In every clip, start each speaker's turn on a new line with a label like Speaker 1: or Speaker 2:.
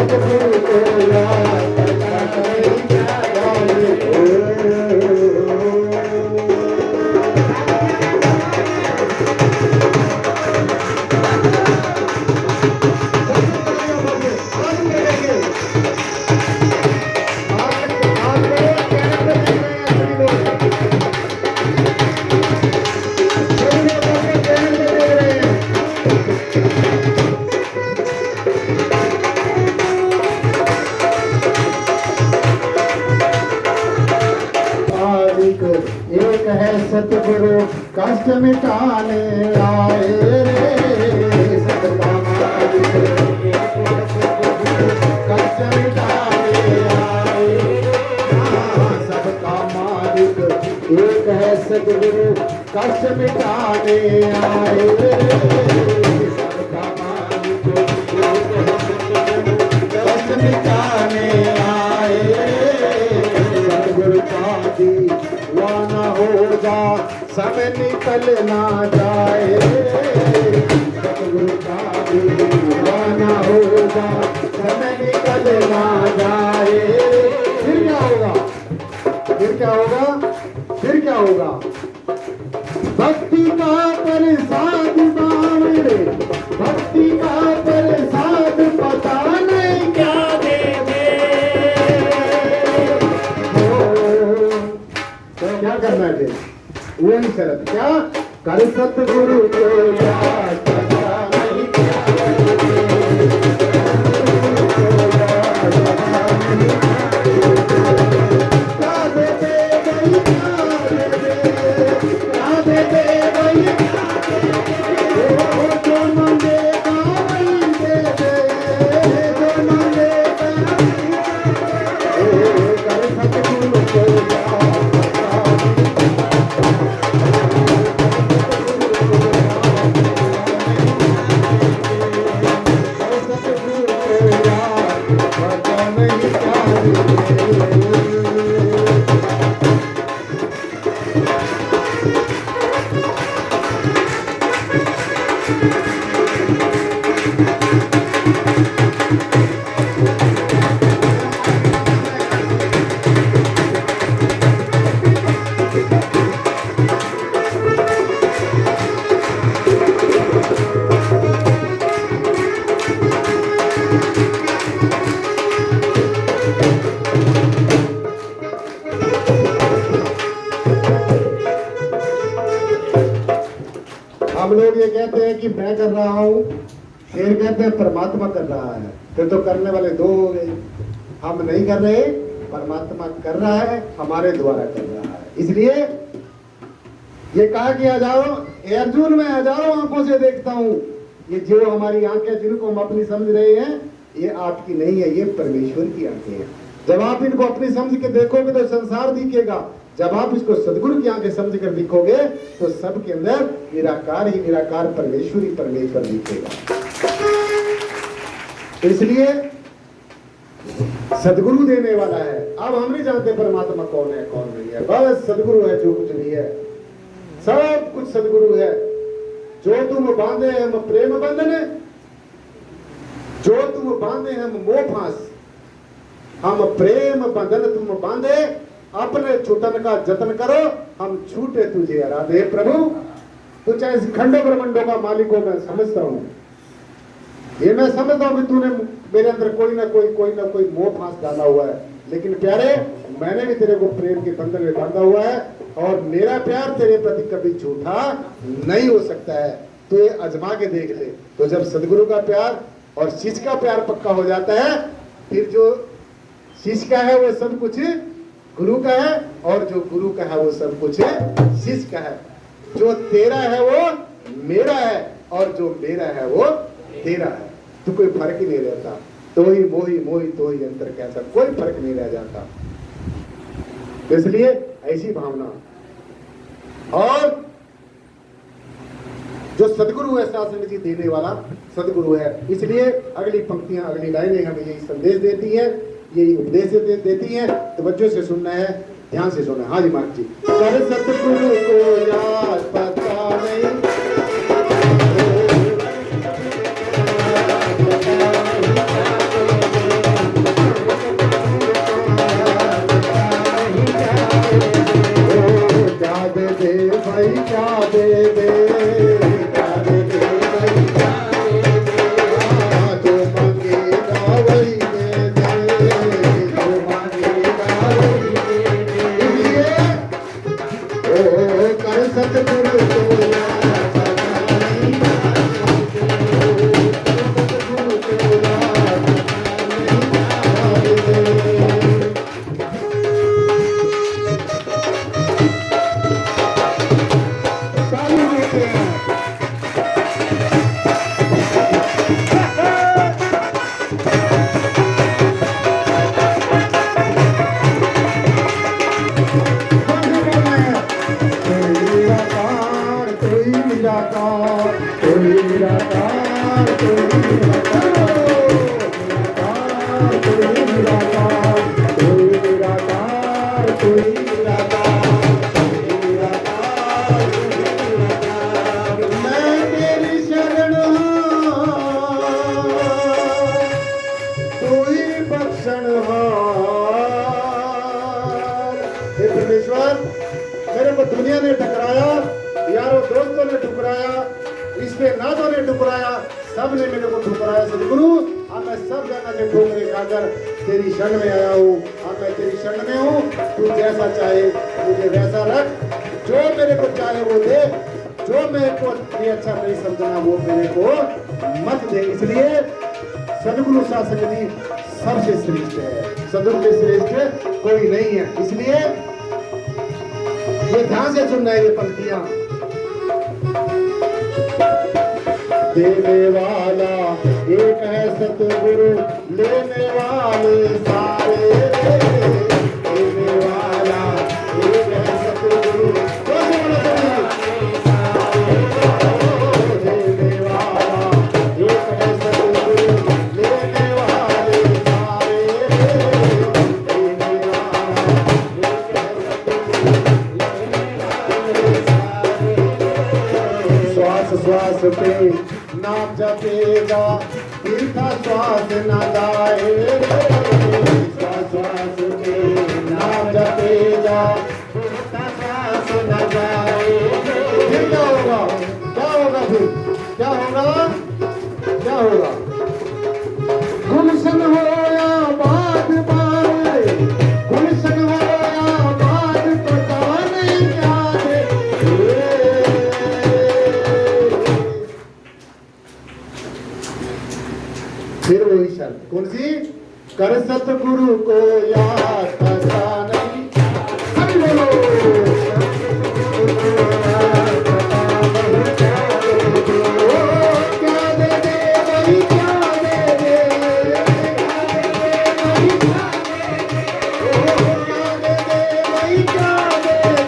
Speaker 1: सतगुरु को याद पता नहीं क्या जाने एक है सतगुरु कष्ट मिटाने आए रे सबका मालिक कष्ट मिटाने आए सबका मालिक एक है सतगुरु कष्ट मिटाने आए रे सबका मालिक कष्ट मिटाने आए सतगुरु का दीवाना हो जा सब निकल ना जाए सतगुरु का दीवाना हो जा सब निकल ना जाए फिर क्या होगा फिर क्या होगा फिर क्या होगा भक्ति का प्रसाद बावड़े भक्ति का प्रसाद पता नहीं क्या दे क्या करना है वही शरत क्या कर सतगुरु को याद पता नहीं हम लोग ये कहते हैं कि मैं कर रहा हूँ शेर कहते हैं परमात्मा कर रहा है फिर तो करने वाले दो हो गए हम नहीं कर रहे परमात्मा कर रहा है हमारे द्वारा कर रहा है इसलिए ये कहा कि आ जाओ अर्जुन मैं हजारों आंखों से देखता हूँ ये जो हमारी आंखें जिनको हम अपनी समझ रहे हैं ये आपकी नहीं है ये परमेश्वर की आंखें हैं जब आप इनको अपनी समझ के देखोगे तो संसार दिखेगा जब आप इसको सदगुरु की आंखें समझ कर दिखोगे तो सबके अंदर निराकार ही निराकार परमेश्वर ही परमेश्वर दिखेगा इसलिए सदगुरु देने वाला है अब हम नहीं जानते परमात्मा कौन है कौन नहीं है बस सदगुरु है जो कुछ भी है सब कुछ सदगुरु है जो तुम बांधे हम प्रेम बंधन जो तुम बांधे हम मोह फांस हम प्रेम बंधन तुम बांधे अपने छूटन का जतन करो हम छूटे तुझे आराधे प्रभु तो चाहे खंडो ब्रह्मंडों का मालिक हो मैं समझता हूं ये मैं समझता हूं कि तूने मेरे अंदर कोई ना कोई मोह फांस डाला हुआ है लेकिन प्यारे मैंने भी तेरे को प्रेम के बंधन में बांधा हुआ है और मेरा प्यार तेरे प्रति कभी झूठा नहीं हो सकता है तो ये आजमा के देख ले तो जब सदगुरु का प्यार और शिष्य का प्यार पक्का हो जाता है फिर जो शिष्य का है वो सब कुछ गुरु का है और जो गुरु का है वो सब कुछ शिष्य का है जो तेरा है वो मेरा है और जो मेरा है वो तेरा है तो कोई फर्क ही नहीं रहता तो ही मोही मोही तो ही अंतर कैसा कोई फर्क नहीं रह जाता इसलिए ऐसी भावना और जो सदगुरु है शासन जी देने वाला सदगुरु है इसलिए अगली पंक्तियां अगली लाइनें हमें यही संदेश देती है यही उपदेश देती है तो बच्चों से सुनना है ध्यान से सुनना हाँ जी मार्ग जी कर सतगुरु को याद पता नहीं ने ठकराया, यारों दोस्तों ने ठुकराया, रिश्ते नातों ने ठुकराया, सब ने मेरे को ठुकराया सदगुरु। अब मैं सब जगह से ठोकरे खाकर तेरी शरण में आया हूँ। अब मैं तेरी शरण में हूँ, तू जैसा चाहे मुझे वैसा रख, जो मेरे को चाहे वो दे, जो मेरे को ये अच्छा नहीं समझना वो मेरे को मत दे। इसलिए सदगुरु शासक जी सबसे श्रेष्ठ है, सदगुरु से श्रेष्ठ कोई नहीं है। इसलिए ये ध्यान से सुनना है ये पंक्तियां। देने वाला एक है सतगुरु, लेने वाले सारे। देने वाला एक है सतगुरु, देने वाला एक है सतगुरु, लेने वाले सारे। देने वाला एक है सतगुरु, श्वास श्वास पे नाम जपेगा, तीर्था श्वास न जाए। श्वास श्वास पे नाम जपेगा, तीर्था श्वास न जाए। फिर क्या होगा? क्या होगा? फिर क्या होगा? क्या होगा? गुलशन हो या बात बारे, गुलशन हो या बात तो जाने क्या दे। फिर वही शर्त कौन सी? कर सतगुरु को याद करता नहीं। सभी बोलो। क्या दे दे वही क्या दे दे, क्या दे दे वही क्या दे दे,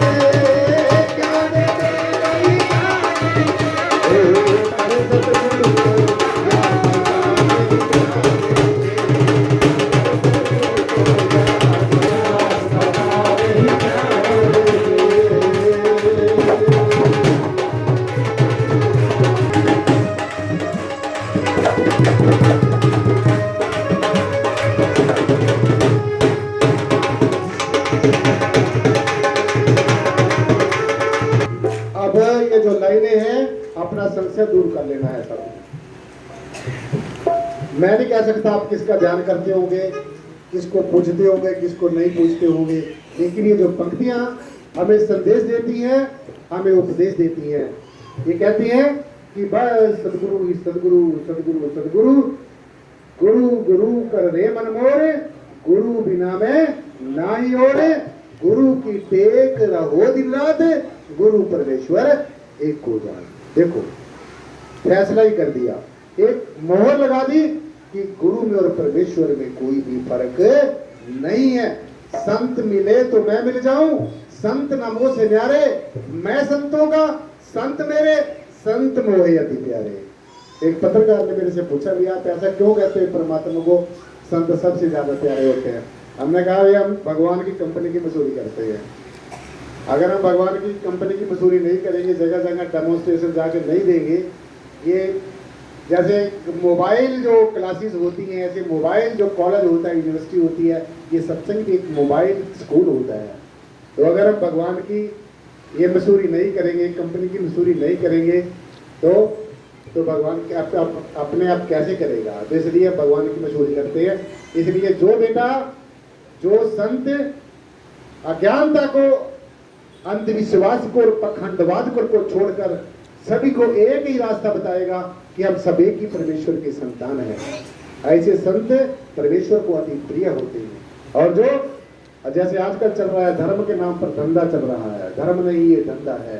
Speaker 1: क्या दे दे वही क्या दे दे। कर सतगुरु को अपना संशय दूर कर लेना है सब। मैं नहीं कह सकता आप किसका ध्यान करते होंगे, किसको पूछते होंगे, किसको नहीं पूछते होंगे, लेकिन ये जो पंक्तियां हमें संदेश देती हैं, हमें उपदेश देती हैं। ये कहती हैं कि बस सदगुरु ही सदगुरु, सदगुरु सदगुरु, गुरु गुरु कर रे मन मोरे, गुरु बिना में ना ही ओरे, गुरु की टेक रहो दिन रात, गुरु परमेश्वर एक को जान। देखो फैसला ही कर दिया, एक मोहर लगा दी कि गुरु में और परमेश्वर में कोई भी फर्क नहीं है। संत मिले तो मैं मिल जाऊं, संत न मोह से न्यारे, मैं संतों का संत मेरे, संत मोहे अति प्यारे। एक पत्रकार ने मेरे से पूछा भी आप ऐसा क्यों कहते हैं परमात्मा को संत सबसे ज्यादा प्यारे होते हैं? हमने कहा भाई हम भगवान की कंपनी की मसूरी करते हैं। अगर हम भगवान की कंपनी की मसूरी नहीं करेंगे, जगह जगह डेमोन्स्ट्रेशन जाकर नहीं देंगे, ये जैसे मोबाइल जो क्लासेस होती हैं, ऐसे मोबाइल जो कॉलेज होता है, यूनिवर्सिटी होती है, ये सत्संग भी एक मोबाइल स्कूल होता है। तो अगर हम भगवान की ये मसूरी नहीं करेंगे, कंपनी की मसूरी नहीं करेंगे, तो भगवान के अपने आप कैसे करेगा? तो इसलिए भगवान की मसूरी करते हैं। इसलिए जो बेटा जो संत अज्ञानता को, अंधविश्वास को और पखंडवाद को छोड़कर सभी को एक ही रास्ता बताएगा कि हम सब एक ही परमेश्वर के संतान हैं, ऐसे संत परमेश्वर को अति प्रिय होते हैं। और जो जैसे आजकल चल रहा है, धर्म के नाम पर धंधा चल रहा है, धर्म नहीं ये धंधा है,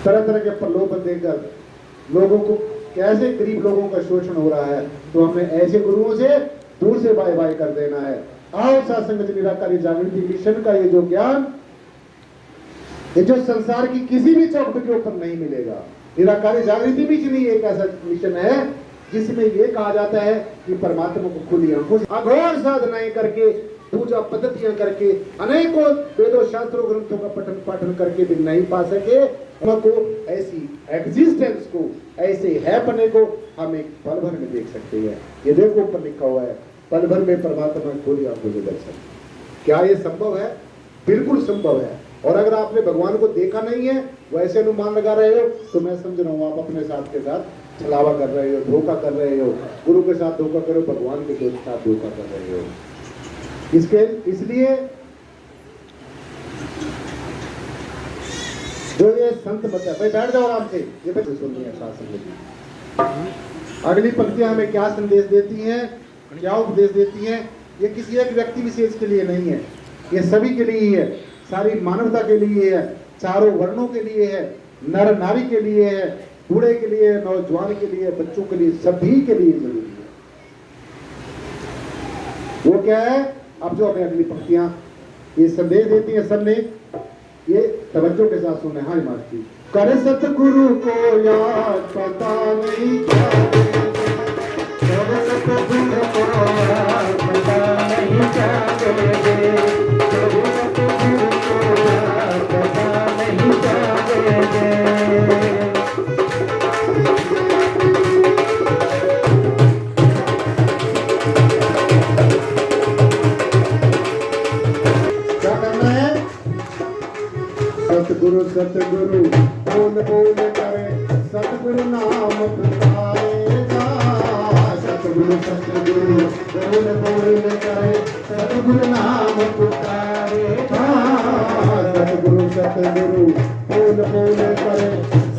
Speaker 1: तरह तरह के प्रलोभन देकर लोगों को, कैसे गरीब लोगों का शोषण हो रहा है, तो हमें ऐसे गुरुओं से दूर से बाय बाय कर देना है। आओ सत्संग निराकारी जागृति मिशन का ये जो ज्ञान, ये जो संसार की किसी भी चौकट के ऊपर नहीं मिलेगा। निराकारी जागृति मिशन ही एक ऐसा मिशन है जिसमें ये कहा जाता है कि परमात्मा को खुली आंखों से अघोर साधनाएं करके, पूजा पद्धतियां करके, अनेकों वेदों शास्त्रों ग्रंथों का पठन पाठन करके भी नहीं पा सके, को ऐसी एग्जिस्टेंस को, ऐसे है पने को हम एक पल भर में देख सकते हैं। ये देखो ऊपर लिखा हुआ है, पल भर में परमात्मा खुली आंखों से दर्शन। क्या ये संभव है? बिल्कुल संभव है। और अगर आपने भगवान को देखा नहीं है, वैसे अनुमान लगा रहे हो, तो मैं समझ रहा हूँ आप अपने साथ के साथ छलावा कर रहे हो, धोखा कर रहे हो, गुरु के साथ धोखा करो, भगवान के साथ धोखा कर रहे हो। इसलिए जो ये संत बता, भाई बैठ जाओ आराम से, ये बच्चे सुन रहे हैं शासन की। अगली पंक्तियां हमें क्या संदेश देती हैं, क्या उपदेश देती हैं? ये किसी एक व्यक्ति विशेष के लिए नहीं है, ये सभी के लिए ही है, सारी मानवता के लिए है, चारों वर्णों के लिए है, नर नारी के लिए है, बूढ़े के लिए, नौजवान के लिए, बच्चों के लिए, सभी के लिए जरूरी है। वो क्या है? अब जो हमें अगली पंक्तियां ये संदेश देती है, सबने ये तवज्जो के साथ सुने। हाँ मास्टर जी। कर सतगुरु को याद पता नहीं क्या, कर सतगुरु को याद पता नहीं क्या दे, कर सतगुरु को याद पता नहीं क्या दे। क्या करना है? सतगुरु सतगुरु बोल बोल करे, सतगुरु नाम पुकारेगा। सतगुरु सतगुरु बोल बोल करे, सतगुरु नाम पुकारेगा। सतगुरु सतगुरु बोल बोल करे,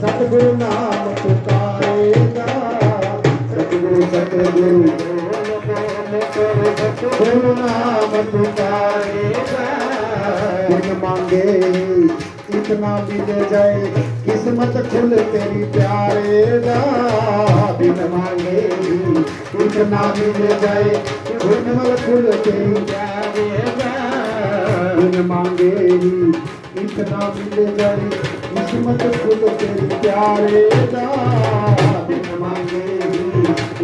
Speaker 1: सतगुरु नाम पुकारेगा। सतगुरु सतगुरु बोल बोल करे, सतगुरु नाम पुकारेगा। बिन मांगे इतना मिल जाए, किस्मत खुल तेरी प्यारेगा। बिन मांगे इतना मिल जाए, किस्मत खुल तेरी प्यारेगा। बिन मांगे इतना मिल जाए, किस्मत खुल तेरी प्यारेगा। बिन मांगे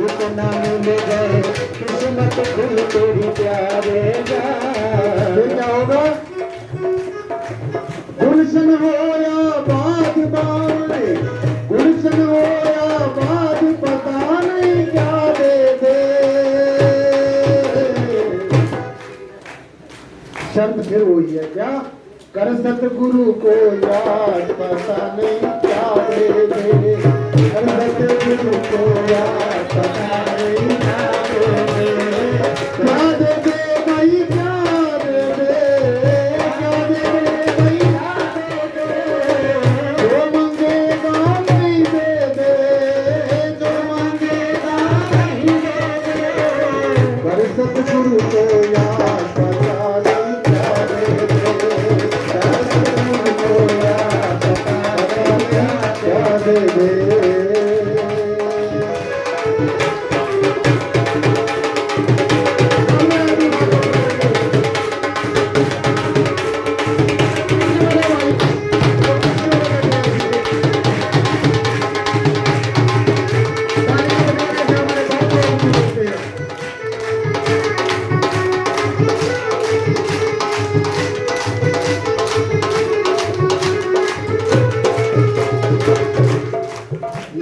Speaker 1: इतना मिल जाए, किस्मत खुल तेरी प्यारेगा। क्या होगा? गुलशन हो या बाग बावले, गुलशन हो या बाग, पता नहीं क्या दे दे। शर्त फिर वही है, क्या? कर सतगुरु को याद, पता नहीं क्या दे दे। कर सतगुरु को याद, पता नहीं क्या दे दे। क्या दे दे भाई, क्या दे दे, क्या दे दे भाई, क्या दे दे। जो मांगेगा नहीं दे दे, जो मांगेगा नहीं दे दे। कर सतगुरु को याद, पता नहीं क्या दे दे। कर सतगुरु को याद, पता नहीं क्या दे दे।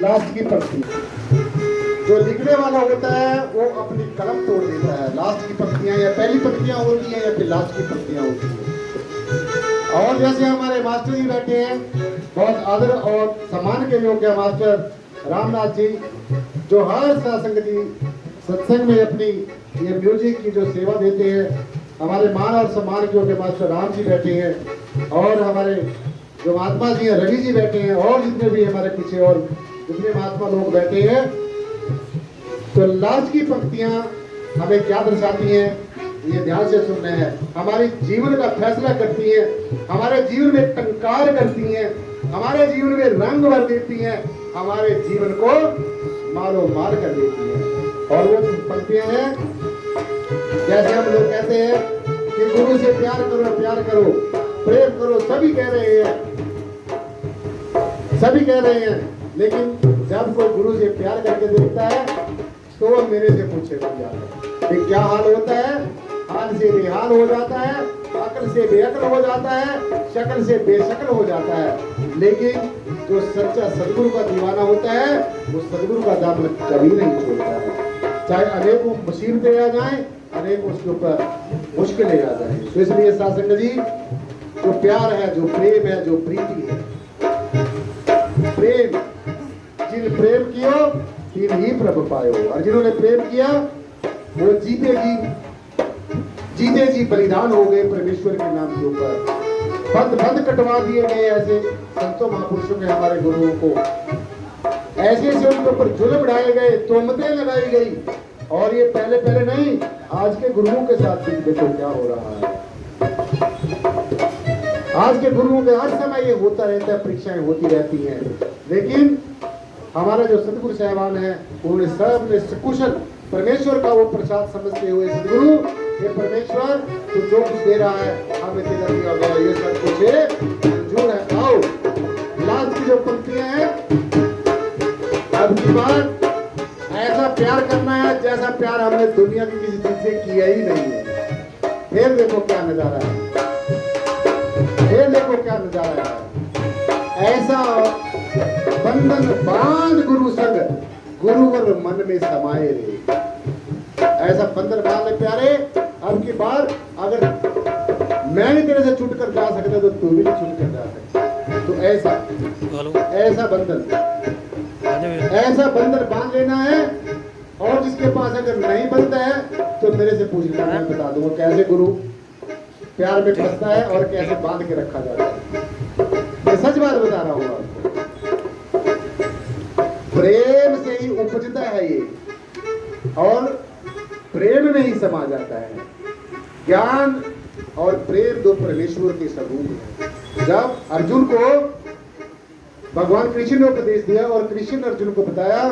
Speaker 1: लास्ट की पंक्ति, जो लिखने वाला होता है वो अपनी कलम तोड़ देता है। लास्ट की पंक्तियां या पहली पंक्तियां होती हैं या फिर लास्ट की पंक्तियां होती हैं। और जैसे हमारे मास्टर जी बैठे हैं, बहुत आदर और सम्मान के योग्य मास्टर रामनाथ जी, जो हर सत्संग जी सत्संग में अपनी ये म्यूजिक की जो सेवा देते हैं। हमारे मान और सम्मान के योग्य मास्टर राम जी बैठे हैं, और हमारे जो महात्मा जी हैं रवि जी बैठे हैं, और जितने भी हमारे पीछे और जितने महात्मा लोग बैठे हैं। तो लास्ट की पंक्तियां हमें क्या दर्शाती हैं, ये ध्यान से सुनना है। हमारे जीवन का फैसला करती है, हमारे जीवन में टंकार करती हैं, हमारे जीवन में रंग भर देती हैं, हमारे जीवन को मारो मार कर देती हैं। और वो पंक्तियां हैं, जैसे हम लोग कहते हैं कि गुरु से प्यार करो, प्यार करो, प्रेम करो, सभी कह रहे हैं, सभी कह रहे हैं। लेकिन जब कोई गुरु से प्यार करके देखता है तो वो मेरे से पूछे बन जाता है कि क्या हाल होता है। हाल से बेहाल हो जाता है, अकल से बेअकल हो जाता है, शक्ल से बेशक्ल हो जाता है। लेकिन जो सच्चा सदगुरु का दीवाना होता है, वो सदगुरु का दामन कभी नहीं छोड़ता है। चाहे अनेकों मुसीबतें आ जाएं, अनेक उसके ऊपर मुश्किलें आ जाएं। तो इसलिए साधक जी जो प्यार है, जो प्रेम है, जो प्रीति है। प्रेम, जिन प्रेम कियो तीन ही प्रभु पायो। और जिन्होंने प्रेम किया वो जीते जी बलिदान हो गए परमेश्वर के नाम के ऊपर। बंद कटवा दिए गए ऐसे संतों महापुरुषों के, हमारे गुरुओं को ऐसे ऐसे उनके ऊपर जुल्म ढाए गए, तोहमतें लगाई गई। और ये पहले नहीं, आज के गुरुओं के साथ भी देखो क्या हो रहा है। आज के गुरुओं के हर समय ये होता रहता है, परीक्षाएं होती रहती हैं। लेकिन हमारा जो सतगुरु साहबान है, उन्होंने सब ने सकुशल परमेश्वर का वो प्रसाद समझते हुए, सदगुरु ये परमेश्वर तो जो कुछ दे रहा है हमें तेरा दिया गया, ये सब कुछ मंजूर है। आओ लास्ट की जो पंक्तियां हैं, अब की बार ऐसा प्यार करना है जैसा प्यार हमने दुनिया की किसी चीज से किया ही नहीं है। फिर देखो क्या नजारा है, फिर देखो क्या नजारा है। ऐसा बंधन बांध गुरु संग, गुरुवर मन में समाये रे। ऐसा बंधन बांध ले प्यारे, अब की बार अगर मैं नहीं तेरे से छूट कर जा सकता तो तू भी नहीं छूट कर जा सकता। तो ऐसा बंधन बांध लेना है। और जिसके पास अगर नहीं बनता है तो मेरे से पूछ लेना, मैं बता दूंगा कैसे गुरु प्यार में फंसता है और कैसे बांध के रखा जाता है। मैं सच बात बता रहा हूँ आपको, प्रेम से ही उपजता है ये, और प्रेम में ही समा जाता है। ज्ञान और प्रेम दो परमेश्वर के स्वरूप है। जब अर्जुन को भगवान कृष्ण ने उपदेश दिया और कृष्ण ने अर्जुन को बताया,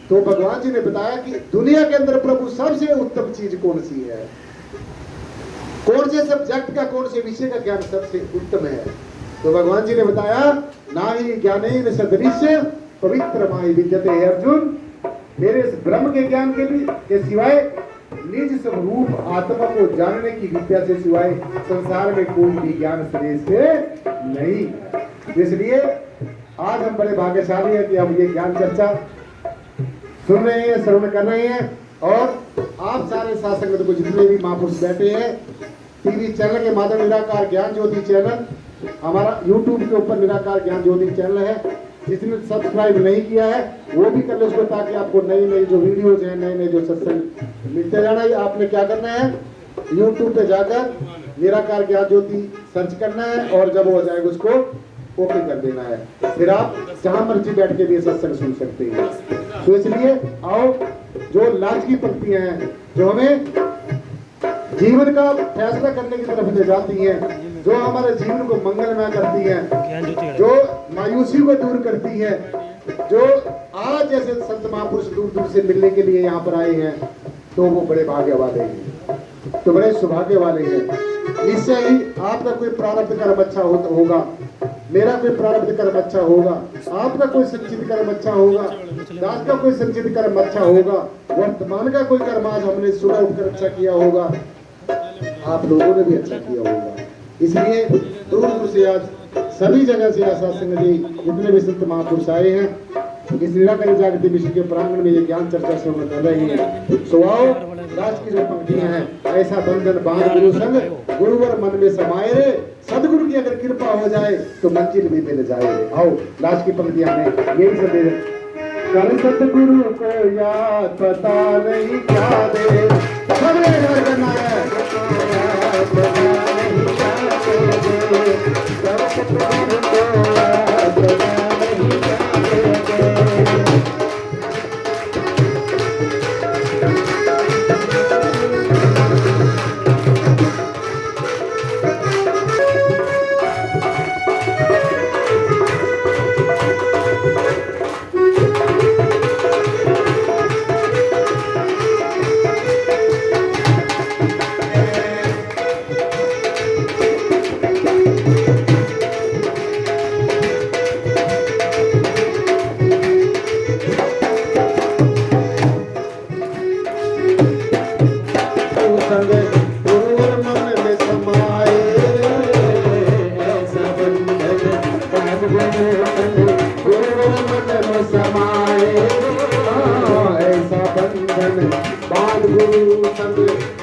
Speaker 1: तो भगवान जी ने बताया कि दुनिया के अंदर प्रभु सबसे उत्तम चीज कौन सी है, कौन से सब्जेक्ट का, कौन से विषय का ज्ञान सबसे उत्तम है। तो भगवान जी ने बताया, ना ही ज्ञानेन सदृश्य पवित्र माई विद्यते है अर्जुन, मेरे इस ब्रह्म के ज्ञान के सिवाय, निज स्वरूप आत्मा को जानने की विद्या से सिवाय संसार में कोई भी ज्ञान श्रेष्ठ नहीं। इसलिए आज हम बड़े भाग्यशाली हैं कि हम ये ज्ञान चर्चा सुन रहे हैं, श्रवण कर रहे हैं। और आप सारे साथ संगत को जितने भी महापुरुष बैठे हैं, टीवी चैनल के माध्यम निराकार ज्ञान ज्योति चैनल, हमारा यूट्यूब के ऊपर निराकार ज्ञान ज्योति चैनल है, जिसने सब्सक्राइब नहीं किया है वो भी कर लो उसको, ताकि आपको नई नई जो वीडियोज हैं, नए नए जो सत्संग मिलते जाना है। आपने क्या करना है, यूट्यूब पे जाकर निराकार ज्ञान ज्योति सर्च करना है, और जब हो जाएगा उसको ओके कर देना है। फिर आप जहां मर्जी बैठ के भी सत्संग सुन सकते हैं। तो इसलिए आओ, जो लास्ट की पंक्तियां हैं जो हमें जीवन का फैसला करने की तरफ ले जाती हैं, जो हमारे जीवन को मंगलमय करती हैं, जो मायूसी को दूर करती है, जो आज जैसे संत महापुरुष दूर दूर से मिलने के लिए यहाँ पर आए हैं, तो वो बड़े भाग्य वाले हैं, तो बड़े सौभाग्य वाले हैं। निश्चय ही आपका कोई प्रारब्ध कर्म अच्छा होगा, मेरा कोई प्रारब्ध कर्म अच्छा होगा, आपका कोई संचित कर्म अच्छा होगा, दास का कोई संचित कर्म अच्छा होगा, वर्तमान का कोई कर्म आज हमने सुबह उठकर अच्छा किया होगा, आप लोगों ने भी अच्छा किया होगा। इसलिए दूर दूर से आज सभी जगह से ऐसा संगति जितने भी संत महापुरुष आए हैं, इस निराकारी जागृति विश्व के प्रांगण में ये ज्ञान चर्चा से कर रहे हैं। सो आओ, लास्ट की जो पंक्तियां हैं, ऐसा बंधन बांध गुरु संग, गुरुवर मन में समाये रे। सदगुरु की अगर कृपा हो जाए तो मंजिल भी मिल जाए। आओ लास्ट की पंक्तियां में यही संदेश, कर सतगुरु को याद पता नहीं क्या दे, सबने याद करना है,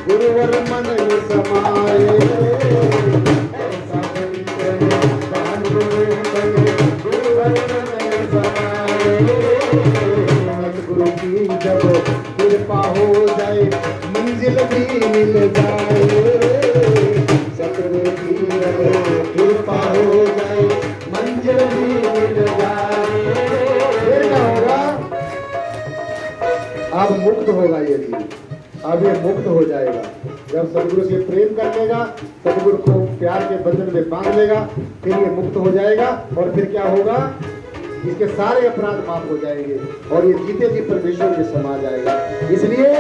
Speaker 1: गुरुवर मन समाये, ऐसा बंधन मंजिल भी मिल जाए, सतगुरु की कृपा हो जाए, मंजिल भी मिल जाए। फिर क्या होगा? अब मुक्त होगा ये जीव, अब ये मुक्त हो जाएगा। जब सदगुरु से प्रेम कर लेगा, सदगुरु को प्यार के बंधन में बांध लेगा, फिर ये मुक्त हो जाएगा। और फिर क्या होगा? इसके सारे अपराध माफ हो जाएंगे और ये जीते जी परमेश्वर में समा जाएगा। इसलिए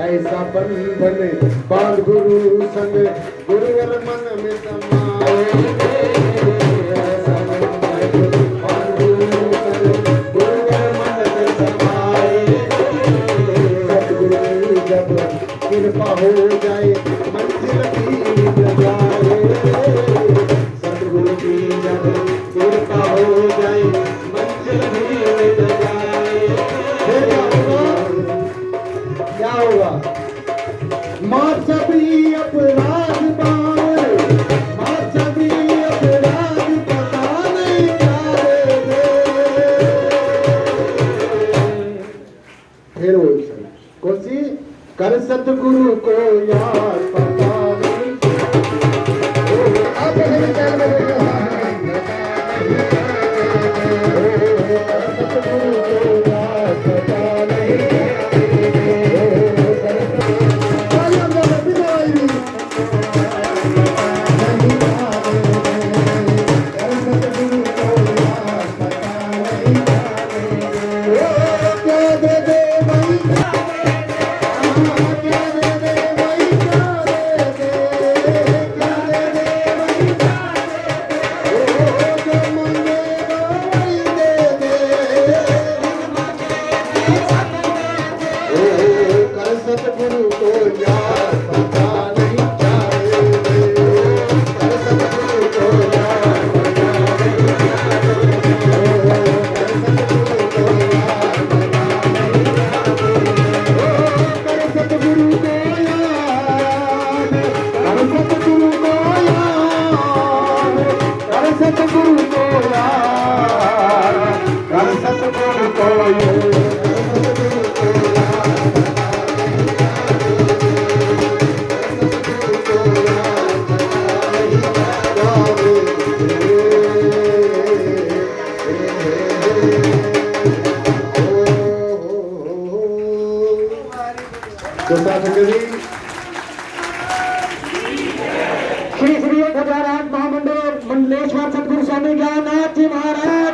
Speaker 1: ऐसा बंधन बांध गुरु संग, गुरुवर मन में समाए। ऐसा बंधन बांध गुरु संग, गुरुवर मन में समाए। सतगुरु की जब कृपा हो जाए, मंजिल भी मिल जाए। सतगुरु की जब कृपा हो जाए, मंजिल भी मिल जाए। फिर क्या होगा? क्या होगा? माँ सभी अपराध पार, माँ सभी अपराध पता नहीं क्या दे। फिर वो कौन सी? कर सतगुरु को याद पता नहीं। आप सतगुरु को याद पता नहीं। सतगुरु को याद पता नहीं जाए, कर सतगुरु को याद पता नहीं जाए, कर सतगुरु को याद पता नहीं जाए, कर सतगुरु को याद, कर सतगुरु को याद, कर सतगुरु को याद, कर सतगुरु को याद। श्री श्री खजाराज महामंडल मंडलेश्वर सतगुरु स्वामी ज्ञाननाथ जी महाराज।